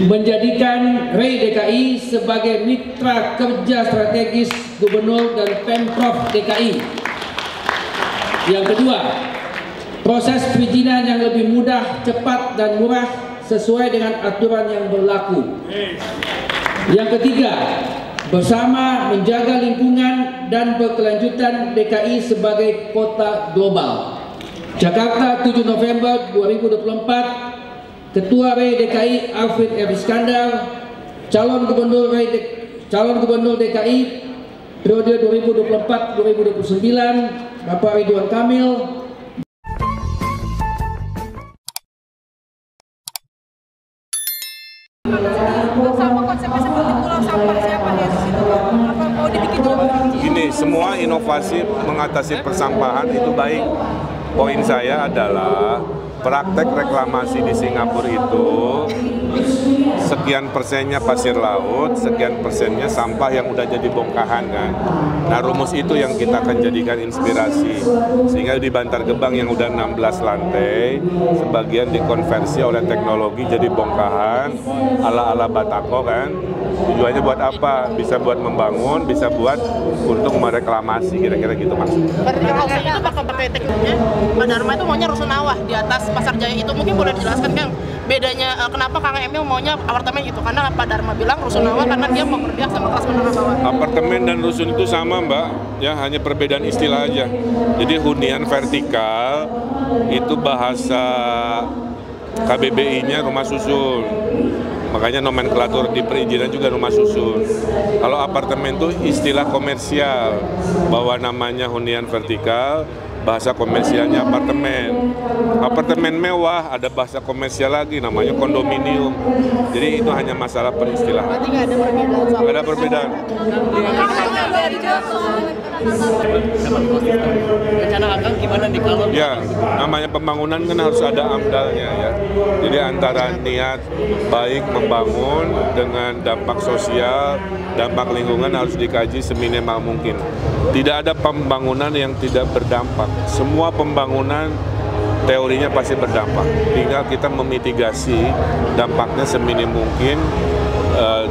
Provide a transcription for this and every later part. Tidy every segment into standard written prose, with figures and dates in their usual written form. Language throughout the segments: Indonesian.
menjadikan REI DKI sebagai mitra kerja strategis Gubernur dan Pemprov DKI. Yang kedua, proses perizinan yang lebih mudah, cepat, dan murah sesuai dengan aturan yang berlaku. Yang ketiga, bersama menjaga lingkungan dan berkelanjutan DKI sebagai kota global. Jakarta, 7 November 2024, Ketua REI DKI Alfred R. Iskandar, calon gubernur DKI periode 2024-2029, Bapak Ridwan Kamil. Sama konsepnya seperti pulau sampah, siapa ya di situ? Apa mau dibikin coba? Gini, semua inovasi mengatasi persampahan itu baik. Poin saya adalah praktek reklamasi di Singapura itu sekian persennya pasir laut, sekian persennya sampah yang udah jadi bongkahan kan. Nah, rumus itu yang kita akan jadikan inspirasi. Sehingga di Bantar Gebang yang udah 16 lantai, sebagian dikonversi oleh teknologi jadi bongkahan ala-ala Batako kan. Tujuannya buat apa? Bisa buat membangun, bisa buat untuk mereklamasi, kira-kira gitu maksudnya. Reklamasi itu pakai tekniknya, Pak Dharma itu maunya rusunawa di atas Pasar Jaya itu. Mungkin boleh dijelaskan Kang, bedanya kenapa Kang Emil maunya apartemen gitu? Karena Pak Dharma bilang rusunawa karena dia mau berpihak sama kelas menengah bawah. Apartemen dan rusun itu sama Mbak, ya hanya perbedaan istilah aja. Jadi hunian vertikal itu bahasa KBBI-nya rumah susun. Makanya nomenklatur di perizinan juga rumah susun. Kalau apartemen itu istilah komersial, bahwa namanya hunian vertikal, bahasa komersialnya apartemen. Apartemen mewah ada bahasa komersial lagi, namanya kondominium. Jadi itu hanya masalah peristilahan. Berarti nggak ada perbedaan? Nggak ada perbedaan. Rencana Akang gimana nih kalau? Ya, namanya pembangunan kan harus ada amdalnya ya. Jadi antara niat baik membangun dengan dampak sosial, dampak lingkungan harus dikaji seminimal mungkin. Tidak ada pembangunan yang tidak berdampak. Semua pembangunan teorinya pasti berdampak. Tinggal kita memitigasi dampaknya seminim mungkin,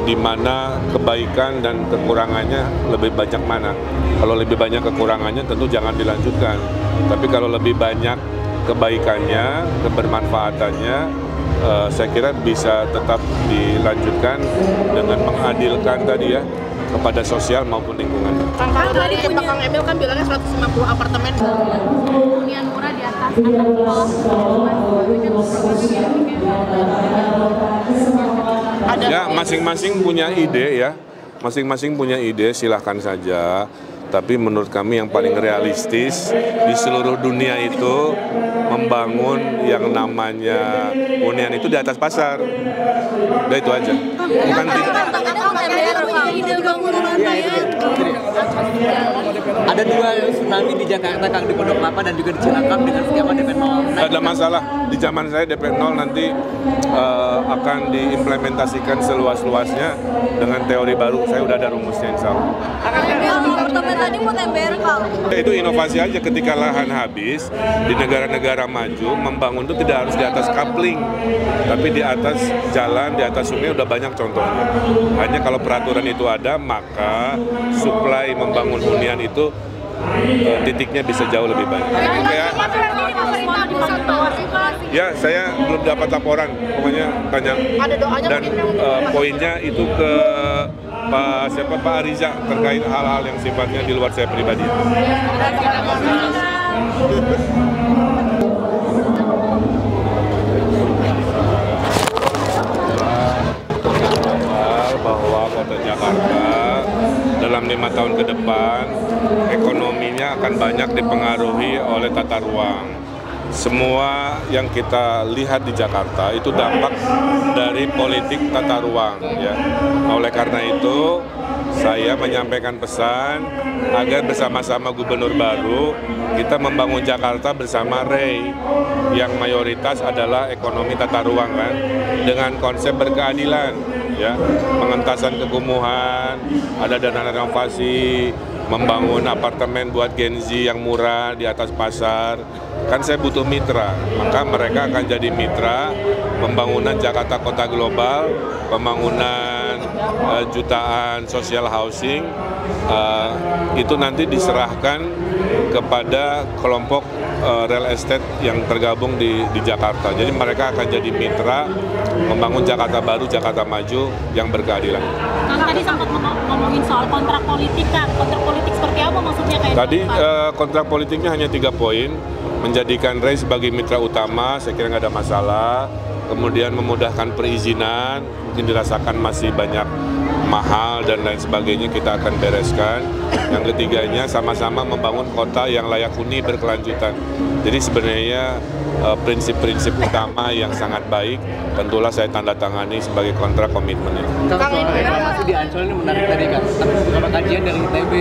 di mana kebaikan dan kekurangannya lebih banyak mana. Kalau lebih banyak kekurangannya tentu jangan dilanjutkan. Tapi kalau lebih banyak kebaikannya, kebermanfaatannya, saya kira bisa tetap dilanjutkan dengan mengadilkan tadi ya, kepada sosial maupun lingkungan. Kalau dari Pak Kang Emil kan bilangnya 150 apartemen. Hunian murah di atas Ya, masing-masing punya ide ya. Masing-masing punya ide, silahkan saja. Tapi menurut kami yang paling realistis di seluruh dunia itu membangun yang namanya hunian itu di atas pasar. Udah itu aja. Bukan Ada dua tsunami di Jakarta, Kang, di Pondok Kelapa dan juga di Cilangkap dengan skema DP 0. Tidak ada masalah. Di zaman saya DP 0 nanti akan diimplementasikan seluas-luasnya dengan teori baru. Saya udah ada rumusnya insya Allah. Apartemen tadi mau TBR, Kang. Itu inovasi aja ketika lahan habis di negara-negara maju membangun itu tidak harus di atas coupling, tapi di atas jalan, di atas sungai udah banyak contohnya. Hanya kalau peraturan itu ada, maka supply membangun hunian itu titiknya bisa jauh lebih banyak. Ya, saya belum dapat laporan, pokoknya tanya. Dan poinnya itu ke Pak Ariza terkait hal-hal yang sifatnya di luar saya pribadi. Bahwa Kota Jakarta dalam 5 tahun ke depan ekonominya akan banyak dipengaruhi oleh tata ruang. Semua yang kita lihat di Jakarta itu dampak dari politik tata ruang ya. Oleh karena itu saya menyampaikan pesan agar bersama-sama gubernur baru kita membangun Jakarta bersama REI yang mayoritas adalah ekonomi tata ruang kan, dengan konsep berkeadilan ya, pengentasan kekumuhan, ada dana renovasi, membangun apartemen buat Gen Z yang murah di atas pasar. Kan saya butuh mitra, maka mereka akan jadi mitra pembangunan Jakarta Kota Global, pembangunan jutaan social housing, itu nanti diserahkan kepada kelompok real estate yang tergabung di Jakarta. Jadi mereka akan jadi mitra membangun Jakarta baru, Jakarta maju yang berkeadilan. Kang tadi sempat ngomongin soal kontrak politik, Kang. Kontrak politik seperti apa maksudnya kayak tadi kontrak politiknya hanya 3 poin, menjadikan Ray sebagai mitra utama, saya kira nggak ada masalah. Kemudian memudahkan perizinan, mungkin dirasakan masih banyak mahal dan lain sebagainya, kita akan bereskan. Yang ketiganya sama-sama membangun kota yang layak huni berkelanjutan. Jadi sebenarnya prinsip-prinsip utama yang sangat baik, tentulah saya tanda tangani sebagai kontrak komitmennya. Kalau soal reklamasi di Ancol ini menarik tadi kan, tapi beberapa kajian dari ITB